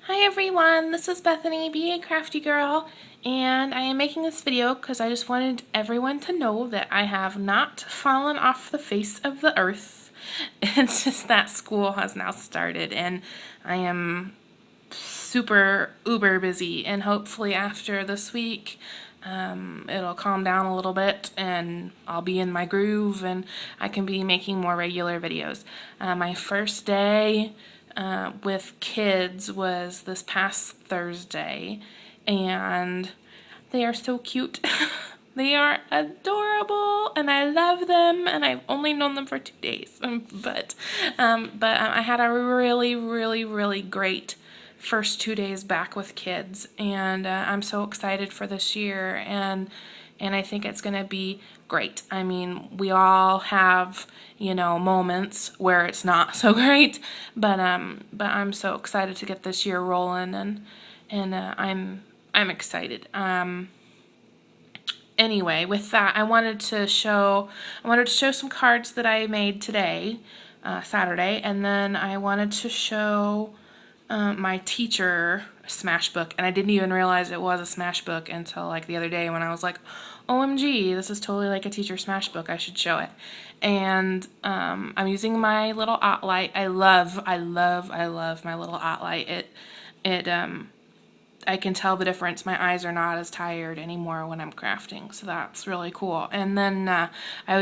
Hi everyone, this is Bethany, Be a Crafty Girl, and I am making this video because I just wanted everyone to know that I have not fallen off the face of the earth. It's just that school has now started and I am super uber busy, and hopefully after this week it'll calm down a little bit and I'll be in my groove and I can be making more regular videos. My first day with kids was this past Thursday, and they are so cute. They are adorable and I love them, and I've only known them for 2 days. But I had a really great first 2 days back with kids, and I'm so excited for this year, and I think it's going to be great. I mean, we all have, moments where it's not so great, but I'm so excited to get this year rolling, and I'm excited. Anyway, with that, I wanted to show some cards that I made today, Saturday, and then I wanted to show my teacher smash book, and I didn't even realize it was a smash book until like the other day when I was like, OMG, this is totally like a teacher smash book, I should show it. And I'm using my little OttLite. I love my little OttLite. I can tell the difference. My eyes are not as tired anymore when I'm crafting, so that's really cool. And then I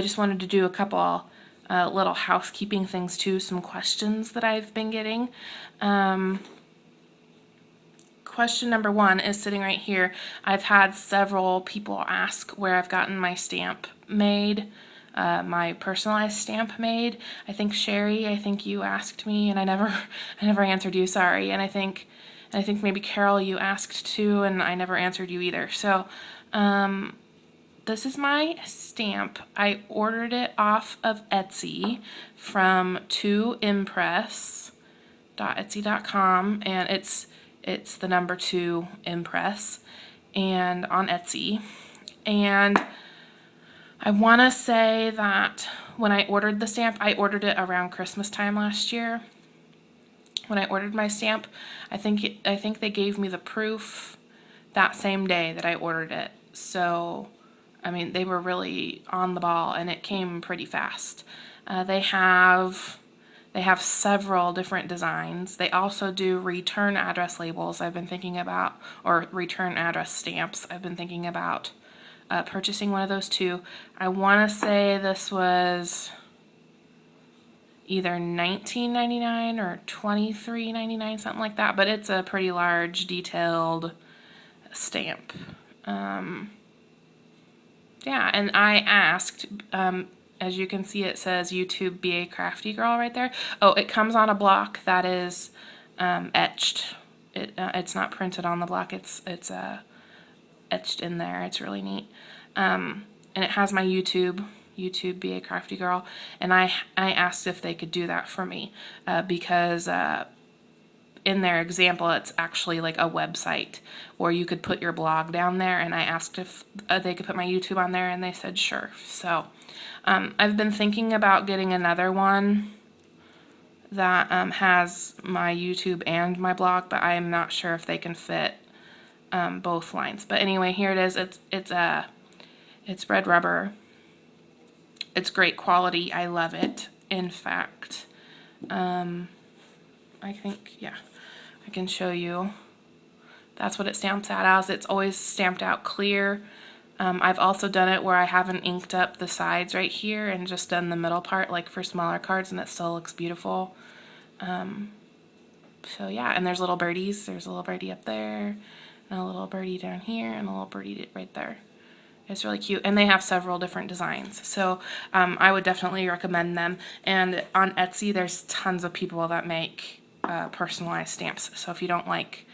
just wanted to do a couple little housekeeping things too, some questions that I've been getting. Question number 1 is sitting right here. I've had several people ask where I've gotten my stamp made, my personalized stamp made. I think Sherry, you asked me, and I never answered you. Sorry. And I think maybe Carol, you asked too, and I never answered you either. So, this is my stamp. I ordered it off of Etsy from 2impress.etsy.com, and it's the number 2 Impress, and on Etsy. And I want to say that when I ordered the stamp, I ordered it around Christmas time last year. When I ordered my stamp, I think they gave me the proof that same day that I ordered it. So, I mean, they were really on the ball, and it came pretty fast. They have several different designs. They also do return address labels I've been thinking about, or return address stamps. I've been thinking about purchasing one of those too. I want to say this was either $19.99 or $23.99, something like that, but it's a pretty large, detailed stamp. Yeah, and I asked, as you can see, it says YouTube Be a Crafty Girl right there. Oh, it comes on a block that is etched. It's not printed on the block. It's etched in there. It's really neat. And it has my YouTube Be a Crafty Girl. And I asked if they could do that for me because in their example, it's actually like a website where you could put your blog down there, and I asked if they could put my YouTube on there, and they said sure. So I've been thinking about getting another one that has my YouTube and my blog, but I am not sure if they can fit both lines. But anyway, here it is. It's red rubber. It's great quality. I love it. In fact, I think, yeah, I can show you. That's what it stamps out as. It's always stamped out clear. I've also done it where I haven't inked up the sides right here and just done the middle part like for smaller cards, and it still looks beautiful. So yeah, and there's little birdies. There's a little birdie up there, and a little birdie down here, and a little birdie right there. It's really cute, and they have several different designs, so I would definitely recommend them. And on Etsy, there's tons of people that make personalized stamps, so if you don't like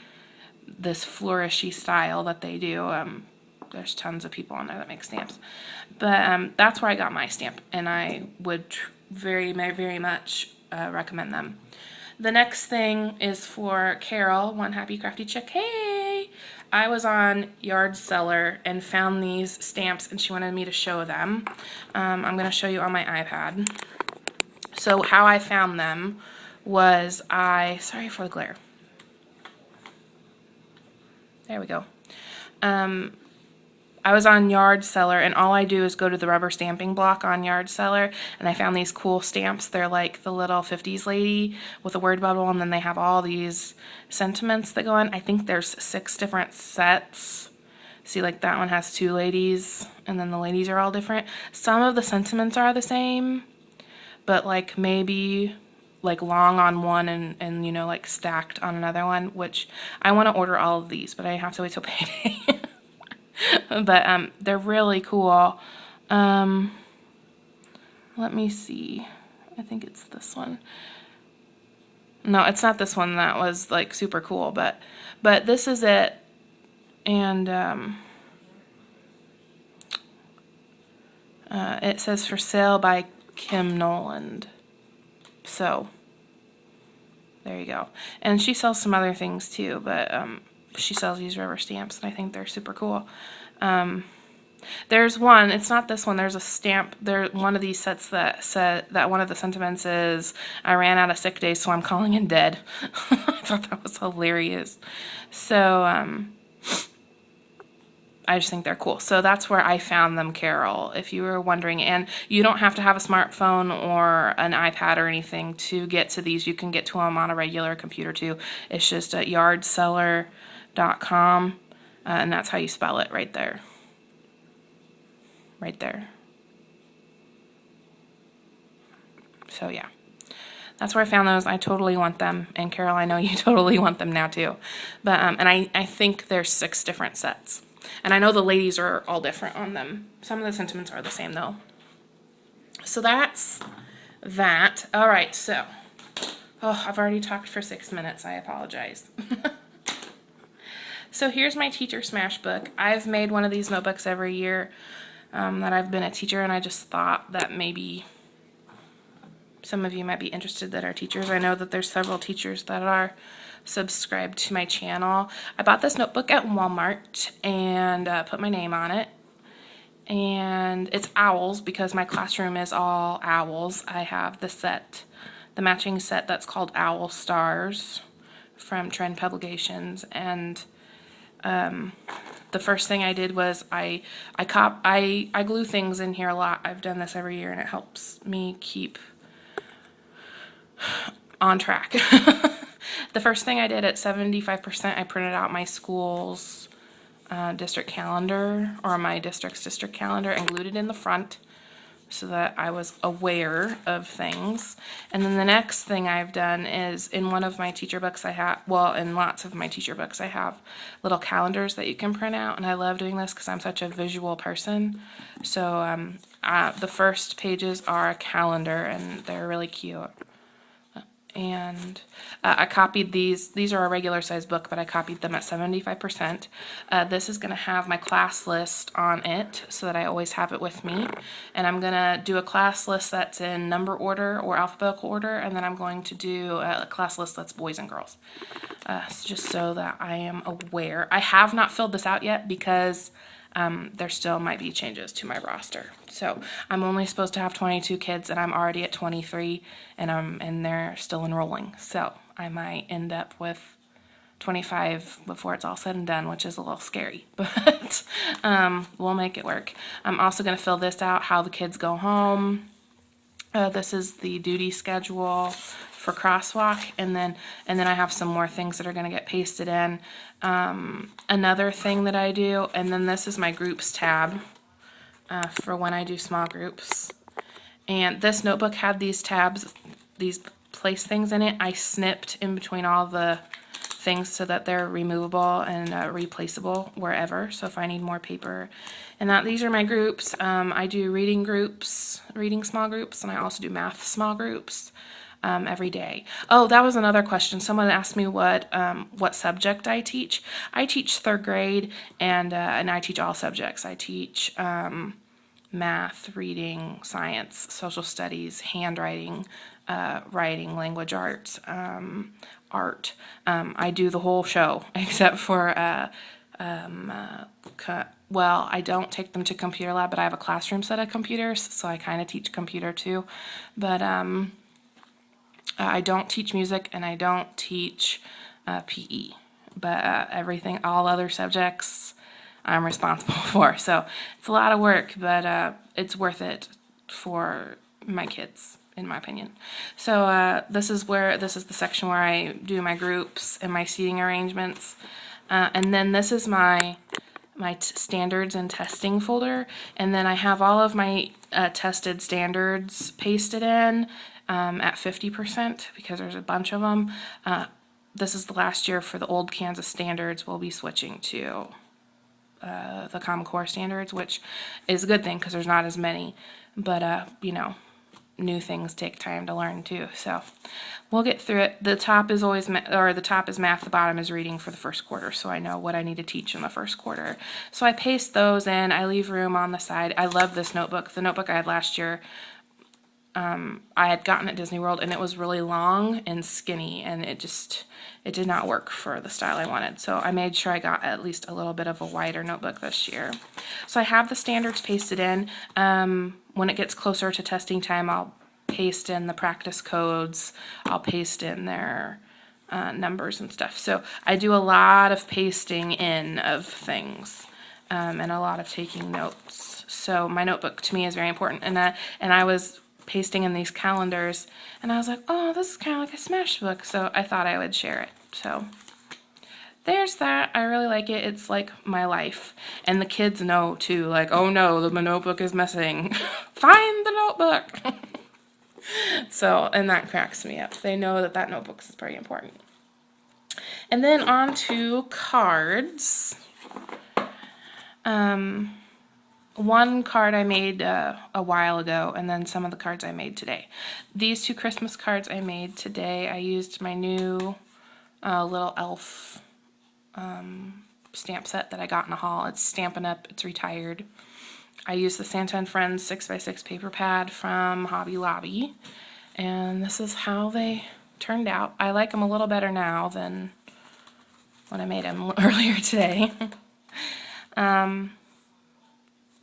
this flourishy style that they do, there's tons of people on there that make stamps. But that's where I got my stamp, and I would very much recommend them. The next thing is for Carol, One Happy Crafty Chick. Hey! I was on Yard Seller and found these stamps, and she wanted me to show them. I'm going to show you on my iPad. So how I found them was sorry for the glare. There we go. I was on Yard Seller, and all I do is go to the rubber stamping block on Yard Seller, and I found these cool stamps. They're like the little 50s lady with a word bubble, and then they have all these sentiments that go on. I think there's 6 different sets. See, like that one has 2 ladies, and then the ladies are all different. Some of the sentiments are the same, but like maybe like long on one and you know, like stacked on another one, which I want to order all of these, but I have to wait till payday. But they're really cool. Let me see. I think it's this one. No, it's not this one that was like super cool, but this is it. And it says for sale by Kim Noland. So there you go. And she sells some other things too, but she sells these rubber stamps, and I think they're super cool. There's one, it's not this one, there's a stamp, one of these sets that said that one of the sentiments is, I ran out of sick days, so I'm calling in dead. I thought that was hilarious. So, I just think they're cool. So that's where I found them, Carol, if you were wondering. And you don't have to have a smartphone or an iPad or anything to get to these. You can get to them on a regular computer too. It's just at yardseller.com, and that's how you spell it right there. Right there. So yeah, that's where I found those. I totally want them. And Carol, I know you totally want them now too. But and I think there's 6 different sets. And I know the ladies are all different on them. Some of the sentiments are the same though. So that's that. All right, so, oh, I've already talked for 6 minutes. I apologize. So here's my Teacher Smash book. I've made one of these notebooks every year that I've been a teacher, and I just thought that maybe some of you might be interested that are teachers. I know that there's several teachers that are subscribed to my channel. I bought this notebook at Walmart and put my name on it. And it's owls because my classroom is all owls. I have the set, the matching set that's called Owl Stars from Trend Publications. And the first thing I did was I glue things in here a lot. I've done this every year, and it helps me keep on track. The first thing I did at 75%, I printed out my school's district calendar, or my district's district calendar, and glued it in the front so that I was aware of things. And then the next thing I've done is in one of my teacher books I have, well, in lots of my teacher books I have little calendars that you can print out, and I love doing this because I'm such a visual person. So the first pages are a calendar, and they're really cute. And I copied these. These are a regular size book, but I copied them at 75%. This is going to have my class list on it so that I always have it with me. And I'm going to do a class list that's in number order or alphabetical order, and then I'm going to do a class list that's boys and girls. Just so that I am aware. I have not filled this out yet because there still might be changes to my roster. So I'm only supposed to have 22 kids, and I'm already at 23, and they're still enrolling. So I might end up with 25 before it's all said and done, which is a little scary, but we'll make it work. I'm also going to fill this out, how the kids go home. This is the duty schedule for Crosswalk, and then I have some more things that are going to get pasted in. Another thing that I do, and then this is my groups tab for when I do small groups. And this notebook had these tabs, these place things in it. I snipped in between all the things so that they're removable and replaceable wherever. So if I need more paper, and these are my groups. I do reading groups, reading small groups, and I also do math small groups every day. Oh, that was another question. Someone asked me what subject I teach. I teach 3rd grade, and I teach all subjects. I teach math, reading, science, social studies, handwriting, writing, language arts, art. I do the whole show except for well, I don't take them to computer lab, but I have a classroom set of computers, so I kind of teach computer too. But I don't teach music, and I don't teach PE. but everything, all other subjects, I'm responsible for. So it's a lot of work, but it's worth it for my kids, in my opinion. So this is the section where I do my groups and my seating arrangements. And then this is my standards and testing folder, and then I have all of my tested standards pasted in at 50% because there's a bunch of them. This is the last year for the old Kansas standards. We'll be switching to the Common Core standards, which is a good thing because there's not as many, but you know, new things take time to learn too, so we'll get through it. The top is always the top is math, the bottom is reading for the first quarter, so I know what I need to teach in the first quarter. So I paste those in. I leave room on the side. I love this notebook. The notebook I had last year, I had gotten at Disney World, and it was really long and skinny, and it did not work for the style I wanted. So I made sure I got at least a little bit of a wider notebook this year. So I have the standards pasted in. When it gets closer to testing time, I'll paste in the practice codes. I'll paste in their numbers and stuff. So I do a lot of pasting in of things and a lot of taking notes. So my notebook to me is very important. And I was pasting in these calendars, and I was like, oh, this is kind of like a Smash book, so I thought I would share it. So there's that. I really like it. It's like my life. And the kids know too, like, oh no, the notebook is missing. Find the notebook. So, and that cracks me up. They know that that notebook is pretty important. And then on to cards. One card I made a while ago, and then some of the cards I made today. These two Christmas cards I made today, I used my new little elf stamp set that I got in a haul. It's Stampin' Up! It's retired. I used the Santa and Friends 6x6 paper pad from Hobby Lobby, and this is how they turned out. I like them a little better now than when I made them earlier today.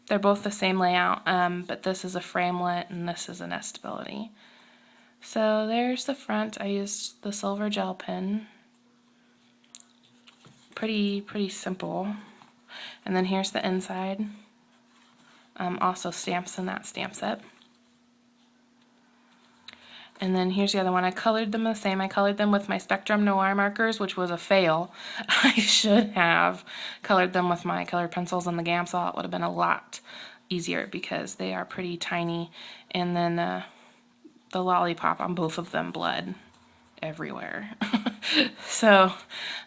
They're both the same layout, but this is a framelit and this is a nestability. So there's the front. I used the silver gel pen. Pretty simple. And then here's the inside. Also stamps in that stamp set. And then here's the other one. I colored them the same. I colored them with my Spectrum Noir markers, which was a fail. I should have colored them with my colored pencils and the Gamsol. It would have been a lot easier because they are pretty tiny. And then the lollipop on both of them bled everywhere. So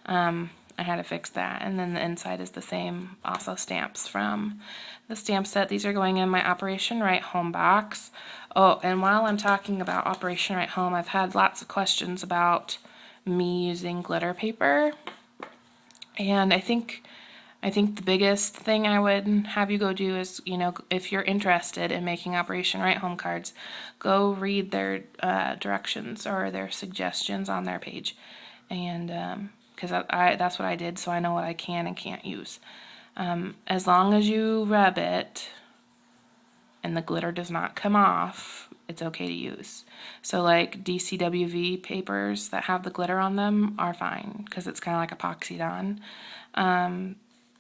I had to fix that. And then the inside is the same, also stamps from the stamp set. These are going in my Operation Right Home box. Oh, and while I'm talking about Operation Right Home, I've had lots of questions about me using glitter paper. And I think the biggest thing I would have you go do is, you know, if you're interested in making Operation Right Home cards, go read their directions or their suggestions on their page. And because that's what I did, so I know what I can and can't use. As long as you rub it and the glitter does not come off, it's okay to use. So like DCWV papers that have the glitter on them are fine because it's kind of like epoxied on.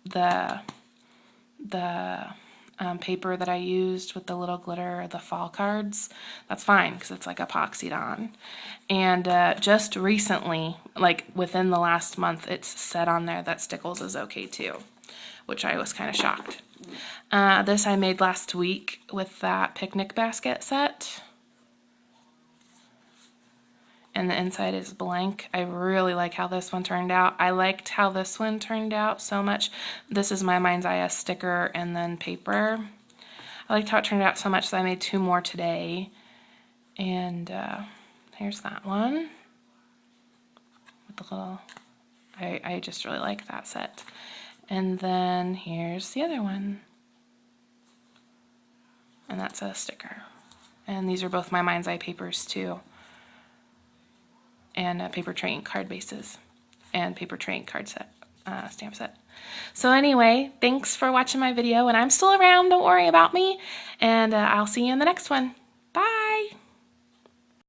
The paper that I used with the little glitter, the fall cards, that's fine because it's like epoxied on. And just recently, like within the last month, it's said on there that Stickles is okay too, which I was kind of shocked. This I made last week with that picnic basket set. And the inside is blank. I really like how this one turned out. I liked how this one turned out so much. This is my Mind's Eye sticker and then paper. I liked how it turned out so much that I made two more today. And here's that one. With the little, I just really like that set. And then here's the other one. And that's a sticker. And these are both my Mind's Eye papers too. And paper tray ink card bases. And paper tray ink card set, stamp set. So anyway, thanks for watching my video. And I'm still around, don't worry about me. And I'll see you in the next one.